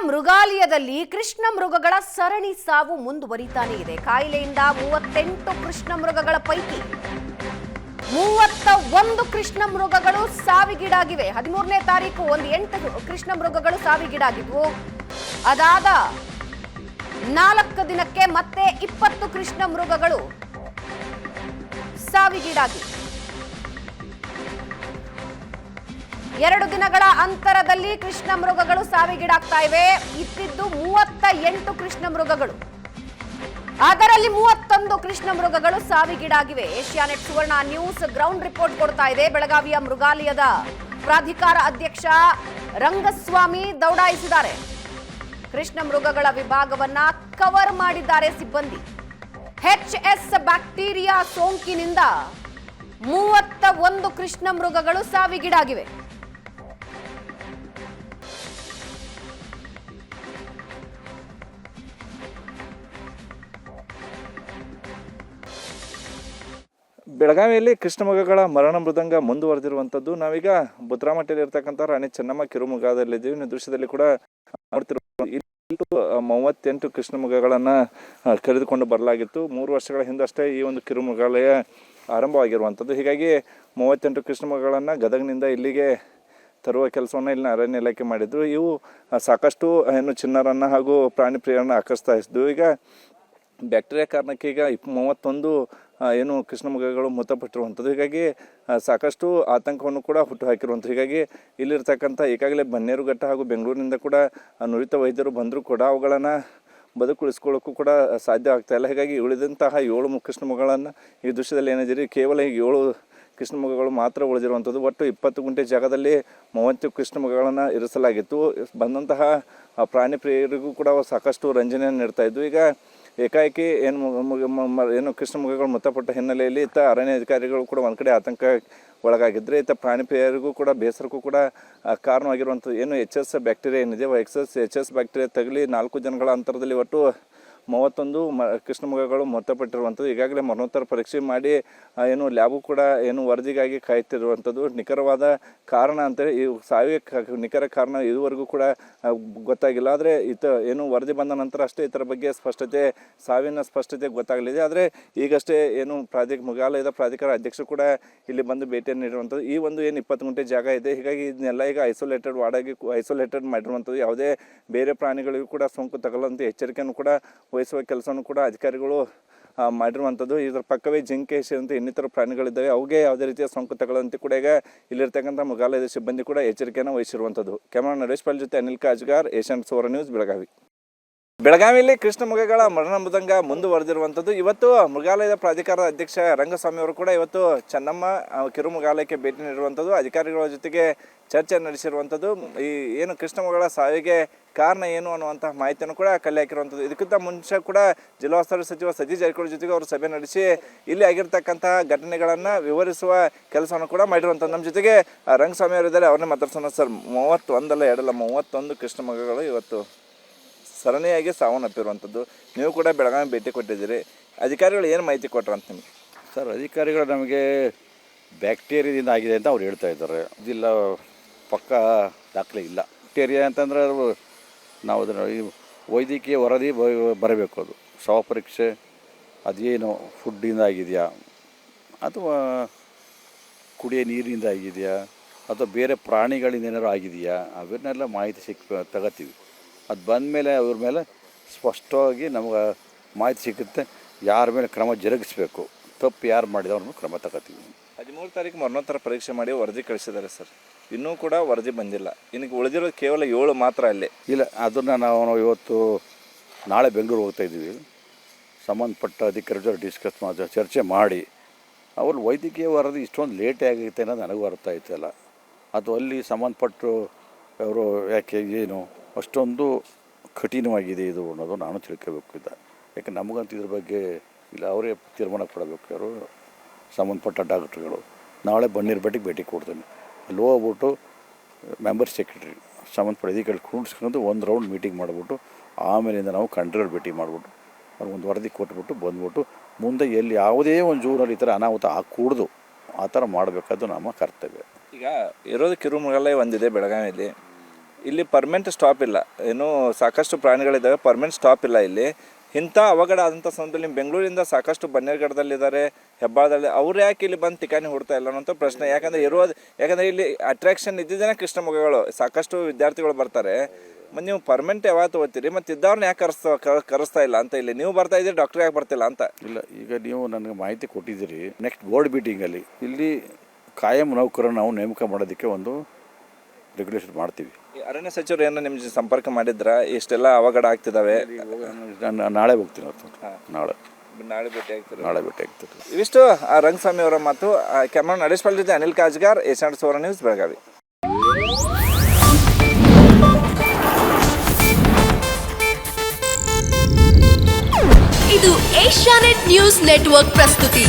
ಮೃಗಾಲಯದಲ್ಲಿ ಕೃಷ್ಣ ಮೃಗಗಳ ಸರಣಿ ಸಾವು ಮುಂದುವರಿತಾನೆ ಇದೆ. ಕಾಯಿಲೆಯಿಂದ 38 ಕೃಷ್ಣ ಮೃಗಗಳ ಪೈಕಿ 31 ಕೃಷ್ಣ ಮೃಗಗಳು ಸಾವಿಗೀಡಾಗಿವೆ. 13ನೇ ತಾರೀಕು 8 ಕೃಷ್ಣ ಮೃಗಗಳು ಸಾವಿಗೀಡಾಗಿದ್ವು. ಅದಾದ 4 ದಿನಕ್ಕೆ ಮತ್ತೆ 20 ಕೃಷ್ಣ ಮೃಗಗಳು ಸಾವಿಗೀಡಾಗಿವೆ. 2 ದಿನಗಳ ಅಂತರದಲ್ಲಿ ಕೃಷ್ಣ ಮೃಗಗಳು ಸಾವಿಗೀಡಾಗ್ತಾ ಇವೆ. ಇತ್ತಿದ್ದು 38 ಕೃಷ್ಣ ಮೃಗಗಳು, ಅದರಲ್ಲಿ 31 ಕೃಷ್ಣ ಮೃಗಗಳು ಸಾವಿಗೀಡಾಗಿವೆ. ಏಷ್ಯಾನೆಟ್ ಸುವರ್ಣ ನ್ಯೂಸ್ ಗ್ರೌಂಡ್ ರಿಪೋರ್ಟ್ ಕೊಡ್ತಾ ಇದೆ. ಬೆಳಗಾವಿಯ ಮೃಗಾಲಯದ ಪ್ರಾಧಿಕಾರ ಅಧ್ಯಕ್ಷ ರಂಗಸ್ವಾಮಿ ದೌಡಾಯಿಸಿದ್ದಾರೆ. ಕೃಷ್ಣ ಮೃಗಗಳ ವಿಭಾಗವನ್ನ ಕವರ್ ಮಾಡಿದ್ದಾರೆ ಸಿಬ್ಬಂದಿ. ಎಚ್ಎಸ್ ಬ್ಯಾಕ್ಟೀರಿಯಾ ಸೋಂಕಿನಿಂದ 31 ಕೃಷ್ಣ ಮೃಗಗಳು ಸಾವಿಗೀಡಾಗಿವೆ. ಬೆಳಗಾವಿಯಲ್ಲಿ ಕೃಷ್ಣ ಮೃಗಗಳ ಮರಣ ಮೃದಂಗ ಮುಂದುವರೆದಿರುವಂಥದ್ದು. ನಾವೀಗ ಬುದ್ರಾಮಠದಲ್ಲಿ ಇರ್ತಕ್ಕಂಥ ರಾಣಿ ಚೆನ್ನಮ್ಮ ಕಿರುಮೃಗದಲ್ಲಿದ್ದೀವಿ. ನೀವು ದೃಶ್ಯದಲ್ಲಿ ಕೂಡ ನೋಡ್ತಿರುವ 38 ಕೃಷ್ಣ ಮೃಗಗಳನ್ನು ಕರೆದುಕೊಂಡು ಬರಲಾಗಿತ್ತು. 3 ವರ್ಷಗಳ ಹಿಂದಷ್ಟೇ ಈ ಒಂದು ಕಿರುಮೃಗಾಲಯ ಆರಂಭವಾಗಿರುವಂಥದ್ದು. ಹೀಗಾಗಿ 38 ಕೃಷ್ಣ ಮೃಗಗಳನ್ನು ಗದಗನಿಂದ ಇಲ್ಲಿಗೆ ತರುವ ಕೆಲಸವನ್ನು ಇಲ್ಲಿನ ಅರಣ್ಯ ಇಲಾಖೆ ಮಾಡಿದ್ರು. ಇವು ಸಾಕಷ್ಟು ಚಿನ್ನರನ್ನು ಹಾಗೂ ಪ್ರಾಣಿ ಪ್ರಿಯರನ್ನು ಆಕರ್ಷಿಸ್ತಾ ಇದ್ವು. ಈಗ ಬ್ಯಾಕ್ಟೀರಿಯಾ ಕಾರಣಕ್ಕೆ ಈಗ 31 ಕೃಷ್ಣ ಮೃಗಗಳು ಮೃತಪಟ್ಟಿರುವಂಥದ್ದು. ಹೀಗಾಗಿ ಸಾಕಷ್ಟು ಆತಂಕವನ್ನು ಕೂಡ ಹುಟ್ಟುಹಾಕಿರುವಂಥದ್ದು. ಹೀಗಾಗಿ ಇಲ್ಲಿರ್ತಕ್ಕಂಥ ಈಗಾಗಲೇ ಬನ್ನೇರುಘಟ್ಟ ಹಾಗೂ ಬೆಂಗಳೂರಿನಿಂದ ಕೂಡ ನುರಿತ ವೈದ್ಯರು ಬಂದರೂ ಕೂಡ ಅವುಗಳನ್ನು ಬದುಕುಳಿಸ್ಕೊಳ್ಳೋಕ್ಕೂ ಕೂಡ ಸಾಧ್ಯ ಆಗ್ತಾಯಿಲ್ಲ. ಹೀಗಾಗಿ ಉಳಿದಂತಹ 7 ಕೃಷ್ಣ ಮೃಗಗಳನ್ನು ಈ ದೃಶ್ಯದಲ್ಲಿ ಏನಿದ್ದೀರಿ ಕೇವಲ 7 ಕೃಷ್ಣ ಮೃಗಗಳು ಮಾತ್ರ ಉಳಿದಿರುವಂಥದ್ದು. ಒಟ್ಟು 20 ಗುಂಟೆ ಜಾಗದಲ್ಲಿ 30 ಕೃಷ್ಣ ಮೃಗಗಳನ್ನು ಇರಿಸಲಾಗಿತ್ತು. ಬಂದಂತಹ ಪ್ರಾಣಿ ಪ್ರಿಯರಿಗೂ ಕೂಡ ಸಾಕಷ್ಟು ರಂಜನೆಯನ್ನು ನೀಡ್ತಾ ಇದ್ವು. ಈಗ ಏಕಾಏಕಿ ಏನು ಕೃಷ್ಣ ಮೃಗಗಳು ಮೃತಪಟ್ಟ ಹಿನ್ನೆಲೆಯಲ್ಲಿ ಇತ್ತ ಅರಣ್ಯ ಅಧಿಕಾರಿಗಳು ಕೂಡ ಒಂದು ಕಡೆ ಆತಂಕ ಒಳಗಾಗಿದ್ದರೆ, ಇತ್ತ ಪ್ರಾಣಿ ಪ್ರಿಯರಿಗೂ ಕೂಡ ಬೇಸರಕ್ಕೂ ಕೂಡ ಕಾರಣವಾಗಿರುವಂಥದ್ದು ಎಚ್.ಎಸ್ ಬ್ಯಾಕ್ಟೀರಿಯಾ ಏನಿದೆ, ಎಚ್.ಎಸ್ ಬ್ಯಾಕ್ಟೀರಿಯಾ ತಗಲಿ 4 ದಿನಗಳ ಅಂತರದಲ್ಲಿ ಒಟ್ಟು 31 ಕೃಷ್ಣ ಮೃಗಗಳು ಮೃತಪಟ್ಟಿರುವಂಥದ್ದು. ಈಗಾಗಲೇ ಮರಣೋತ್ತರ ಪರೀಕ್ಷೆ ಮಾಡಿ ಲ್ಯಾಬು ಕೂಡ ವರದಿಗಾಗಿ ಕಾಯ್ತಿರುವಂಥದ್ದು. ನಿಖರವಾದ ಕಾರಣ ಅಂತೇಳಿ ಈ ಸಾವಿಗೆ ನಿಖರ ಕಾರಣ ಇದುವರೆಗೂ ಕೂಡ ಗೊತ್ತಾಗಿಲ್ಲ. ಆದರೆ ವರದಿ ಬಂದ ನಂತರ ಅಷ್ಟೇ ಇದರ ಬಗ್ಗೆ ಸಾವಿನ ಸ್ಪಷ್ಟತೆ ಗೊತ್ತಾಗಲಿದೆ. ಆದರೆ ಈಗಷ್ಟೇ ಮೃಗಾಲಯದ ಪ್ರಾಧಿಕಾರ ಅಧ್ಯಕ್ಷರು ಕೂಡ ಇಲ್ಲಿ ಬಂದು ಭೇಟಿಯನ್ನು ನೀಡಿರುವಂಥದ್ದು. ಈ ಒಂದು 20 ಗುಂಟೆ ಜಾಗ ಇದೆ. ಹೀಗಾಗಿ ಇದನ್ನೆಲ್ಲ ಈಗ ಐಸೋಲೇಟೆಡ್ ಮಾಡಿರುವಂಥದ್ದು. ಯಾವುದೇ ಬೇರೆ ಪ್ರಾಣಿಗಳಿಗೂ ಕೂಡ ಸೋಂಕು ತಗಲುವಂಥ ಎಚ್ಚರಿಕೆಯನ್ನು ಕೂಡ ವಹಿಸುವ ಕೆಲಸವನ್ನು ಕೂಡ ಅಧಿಕಾರಿಗಳು ಮಾಡಿರುವಂಥದ್ದು. ಇದರ ಪಕ್ಕವೇ ಜಿಂಕೆ ಸೇರಿದಂತೆ ಇನ್ನಿತರ ಪ್ರಾಣಿಗಳಿದ್ದಾವೆ. ಅವುಗೆ ಯಾವುದೇ ರೀತಿಯ ಸೋಂಕು ತಗೊಳ್ಳಂತೆ ಕೂಡ ಈಗ ಇಲ್ಲಿರ್ತಕ್ಕಂಥ ಮೃಗಾಲಯದ ಸಿಬ್ಬಂದಿ ಕೂಡ ಎಚ್ಚರಿಕೆಯನ್ನು ವಹಿಸಿರುವಂಥದ್ದು. ಕ್ಯಾಮರಾ ನರೇಶ್ ಪಾಲ್ ಜೊತೆ ಅನಿಲ್ ಕಾಜ್ಗಾರ್, ಏಷ್ಯಾನೆಟ್ ಸುವರ್ಣ ನ್ಯೂಸ್, ಬೆಳಗಾವಿ. ಬೆಳಗಾವಿಯಲ್ಲಿ ಕೃಷ್ಣ ಮೃಗಗಳ ಮರಣ ಮೃದಂಗ ಮುಂದುವರೆದಿರುವಂಥದ್ದು. ಇವತ್ತು ಮೃಗಾಲಯದ ಪ್ರಾಧಿಕಾರದ ಅಧ್ಯಕ್ಷ ರಂಗಸ್ವಾಮಿ ಅವರು ಕೂಡ ಇವತ್ತು ಚೆನ್ನಮ್ಮ ಕಿರುಮೃಗಾಲಯಕ್ಕೆ ಭೇಟಿ ನೀಡಿರುವಂಥದ್ದು. ಅಧಿಕಾರಿಗಳ ಜೊತೆಗೆ ಚರ್ಚೆ ನಡೆಸಿರುವಂಥದ್ದು. ಈ ಕೃಷ್ಣ ಮೃಗಗಳ ಸಾವಿಗೆ ಕಾರಣ ಅನ್ನುವಂತಹ ಮಾಹಿತಿಯನ್ನು ಕೂಡ ಕಲೆ ಹಾಕಿರುವಂಥದ್ದು. ಇದಕ್ಕಿಂತ ಮುಂಚೆ ಕೂಡ ಜಿಲ್ಲಾ ಉಸ್ತುವಾರಿ ಸಚಿವ ಸತೀಶ್ ಜಾರಕಿಹೊಳಿ ಜೊತೆಗೆ ಅವರು ಸಭೆ ನಡೆಸಿ ಇಲ್ಲಿ ಆಗಿರ್ತಕ್ಕಂತಹ ಘಟನೆಗಳನ್ನು ವಿವರಿಸುವ ಕೆಲಸವನ್ನು ಕೂಡ ಮಾಡಿರುವಂಥದ್ದು. ನಮ್ಮ ಜೊತೆಗೆ ರಂಗಸ್ವಾಮಿ ಅವರಿದ್ದಾರೆ, ಅವ್ರನ್ನೇ ಮಾತಾಡ್ಸೋಣ. ಸರ್, 31 ಕೃಷ್ಣ ಮೃಗಗಳು ಇವತ್ತು ಸರಣಿಯಾಗಿ ಸಾವನ್ನಪ್ಪಿರುವಂಥದ್ದು. ನೀವು ಕೂಡ ಬೆಳಗಾವಿ ಭೇಟಿ ಕೊಟ್ಟಿದ್ದೀರಿ. ಅಧಿಕಾರಿಗಳು ಏನು ಮಾಹಿತಿ ಕೊಟ್ಟರು ಅಂತ ನಿಮಗೆ? ಸರ್, ಅಧಿಕಾರಿಗಳು ನಮಗೆ ಬ್ಯಾಕ್ಟೀರಿಯಾದಿಂದ ಆಗಿದೆ ಅಂತ ಅವ್ರು ಹೇಳ್ತಾ ಇದ್ದಾರೆ. ಇದಿಲ್ಲ, ಪಕ್ಕ ದಾಖಲೆ ಇಲ್ಲ. ಬ್ಯಾಕ್ಟೀರಿಯಾ ಅಂತಂದರೆ ನಾವು ಅದನ್ನು ವೈದ್ಯಕೀಯ ವರದಿ ಬರಬೇಕು. ಅದು ಶವ ಪರೀಕ್ಷೆ, ಅದೇನು ಫುಡ್ಡಿಂದ ಆಗಿದೆಯಾ ಅಥವಾ ಕುಡಿಯೋ ನೀರಿನಿಂದ ಆಗಿದೆಯಾ ಅಥವಾ ಬೇರೆ ಪ್ರಾಣಿಗಳಿಂದ ಏನಾದ್ರು ಆಗಿದೆಯಾ, ಅವನ್ನೆಲ್ಲ ಮಾಹಿತಿ ತಗೋತೀವಿ. ಅದು ಬಂದಮೇಲೆ ಅವ್ರ ಮೇಲೆ ಸ್ಪಷ್ಟವಾಗಿ ನಮಗೆ ಮಾಹಿತಿ ಸಿಗುತ್ತೆ. ಯಾರ ಮೇಲೆ ಕ್ರಮ ಜರುಗಿಸ್ಬೇಕು, ತಪ್ಪು ಯಾರು ಮಾಡಿದವ್ರ ಮೇಲೆ ಕ್ರಮ ತಗೋತೀವಿ. 13 ತಾರೀಕು ಮರಣೋತ್ತರ ಪರೀಕ್ಷೆ ಮಾಡಿ ವರದಿ ಕಳಿಸಿದ್ದಾರೆ ಸರ್. ಇನ್ನೂ ಕೂಡ ವರದಿ ಬಂದಿಲ್ಲ. ಇನ್ನು ಉಳಿದಿರೋದು ಕೇವಲ 7 ಮಾತ್ರ ಅಲ್ಲೇ ಇಲ್ಲ. ಅದನ್ನು ನಾವು ಇವತ್ತು ನಾಳೆ ಬೆಂಗಳೂರು ಹೋಗ್ತಾಯಿದ್ದೀವಿ. ಸಂಬಂಧಪಟ್ಟ ಅಧಿಕಾರಿ ಜೊತೆ ಚರ್ಚೆ ಮಾಡಿ ಅವ್ರು ವೈದ್ಯಕೀಯ ವರದಿ ಇಷ್ಟೊಂದು ಲೇಟ್ ಆಗೈತೆ ಅನ್ನೋದು ನನಗೂ ಅರ್ಥ ಆಯ್ತಲ್ಲ. ಅದು ಅಲ್ಲಿ ಸಂಬಂಧಪಟ್ಟು ಅವರು ಯಾಕೆ ಅಷ್ಟೊಂದು ಕಠಿಣವಾಗಿದೆ ಇದು ಅನ್ನೋದು ನಾನು ತಿಳ್ಕೋಬೇಕಿದ್ದ. ಯಾಕೆ ನಮಗಂತೂ ಇದ್ರ ಬಗ್ಗೆ ಇಲ್ಲ, ಅವರೇ ತೀರ್ಮಾನ ಕೊಡಬೇಕು. ಅವರು ಸಂಬಂಧಪಟ್ಟ ಡಾಕ್ಟ್ರುಗಳು. ನಾಳೆ ಬನ್ನೇರುಘಟ್ಟಕ್ಕೆ ಭೇಟಿ ಕೊಡ್ತೇನೆ. ಅಲ್ಲಿ ಹೋಗ್ಬಿಟ್ಟು ಮೆಂಬರ್ ಸೆಕ್ರೆಟರಿ ಸಂಬಂಧಪಟ್ಟ ಅಧಿಕಾರಿ ಕೂಡಿಸ್ಕೊಂಡು ಒಂದು ರೌಂಡ್ ಮೀಟಿಂಗ್ ಮಾಡಿಬಿಟ್ಟು ಆಮೇಲಿಂದ ನಾವು ಕಂಟ್ರೋಲ್ ಭೇಟಿ ಮಾಡಿಬಿಟ್ಟು ಅವ್ರಿಗೊಂದು ವರದಿ ಕೊಟ್ಬಿಟ್ಟು ಬಂದ್ಬಿಟ್ಟು ಮುಂದೆ ಎಲ್ಲಿ ಯಾವುದೇ ಒಂದು ಜೂರಲ್ಲಿ ಈ ಥರ ಅನಾಹುತ ಆಗಕೂಡ್ದು ಆ ಥರ ಮಾಡಬೇಕಾದ್ದು ನಮ್ಮ ಕರ್ತವ್ಯ. ಈಗ ಇರೋದು ಕಿರುಮೃಗಾಲಯ ಒಂದಿದೆ ಬೆಳಗಾವಿಯಲ್ಲಿ. ಇಲ್ಲಿ ಪರ್ಮನೆಂಟ್ ಸ್ಟಾಪ್ ಇಲ್ಲ. ಏನು ಸಾಕಷ್ಟು ಪ್ರಾಣಿಗಳಿದ್ದಾವೆ, ಪರ್ಮನೆಂಟ್ ಸ್ಟಾಪ್ ಇಲ್ಲ ಇಲ್ಲಿ. ಇಂಥ ಅವಘಡ ಆದಂಥ ಸಂದರ್ಭದಲ್ಲಿ ನಿಮ್ಮ ಬೆಂಗಳೂರಿಂದ ಸಾಕಷ್ಟು ಬನ್ನೇರುಘಟ್ಟದಲ್ಲಿದ್ದಾರೆ, ಹೆಬ್ಬಾಳದಲ್ಲಿ, ಅವ್ರು ಯಾಕೆ ಇಲ್ಲಿ ಬಂದು ಟಿಕಾಣಿ ಹುಡ್ತಾ ಇಲ್ಲ ಅನ್ನೋಂಥ ಪ್ರಶ್ನೆ. ಯಾಕಂದರೆ ಇಲ್ಲಿ ಅಟ್ರಾಕ್ಷನ್ ಇದ್ದಿದ್ದೇನೆ ಕೃಷ್ಣ ಮೃಗಗಳು, ಸಾಕಷ್ಟು ವಿದ್ಯಾರ್ಥಿಗಳು ಬರ್ತಾರೆ. ಮತ್ತು ನೀವು ಪರ್ಮನೆಂಟ್ ಯಾವಾಗ ತೊಗೋತೀರಿ, ಮತ್ತು ಇದ್ದವ್ರನ್ನ ಯಾಕೆ ಕರೆಸ್ತಾ ಇಲ್ಲ ಅಂತ. ಇಲ್ಲಿ ನೀವು ಬರ್ತಾ ಇದ್ದೀರಿ, ಡಾಕ್ಟ್ರ್ ಯಾಕೆ ಬರ್ತಿಲ್ಲ ಅಂತ. ಇಲ್ಲ, ಈಗ ನೀವು ನನಗೆ ಮಾಹಿತಿ ಕೊಟ್ಟಿದ್ದೀರಿ. ನೆಕ್ಸ್ಟ್ ಬೋರ್ಡ್ ಮೀಟಿಂಗಲ್ಲಿ ಇಲ್ಲಿ ಕಾಯಂ ನೌಕರನ್ನು ನಾವು ನೇಮಕ ಮಾಡೋದಕ್ಕೆ ಒಂದು ರೆಗ್ಯುಲೇಷನ್ ಮಾಡ್ತೀವಿ. ಅರಣ್ಯ ಸಚಿವರು ಏನೋ ನಿಮ್ಮ ಸಂಪರ್ಕ ಮಾಡಿದ್ರ? ಇಷ್ಟೆಲ್ಲ ಅವಘಡ ಆಗ್ತಿದ್ದಾವೆ. ನಾನು ನಾಳೆ ಹೋಗ್ತೀನಿ ಅವತ್ತು. ನಾಳೆ ಭೇಟಿ ಆಗ್ತೀರಿ? ನಾಳೆ ಭೇಟಿ ಆಗ್ತೀರಿ. ಇವಿಷ್ಟು ರಂಗಸ್ವಾಮಿ ಅವರ ಮಾತು. ಕ್ಯಾಮ್ರಾ ನಡೆಸ್ಪಲ್ ಜೊತೆ ಅನಿಲ್ ಕಾಜ್ಗಾರ್, ಏಷ್ಯಾನೆಟ್ ಸುವರ್ಣ ನ್ಯೂಸ್, ಬೆಳಗಾವಿ. ಇದು ಏಷ್ಯಾನೆಟ್ ನ್ಯೂಸ್ ನೆಟ್ವರ್ಕ್ ಪ್ರಸ್ತುತಿ.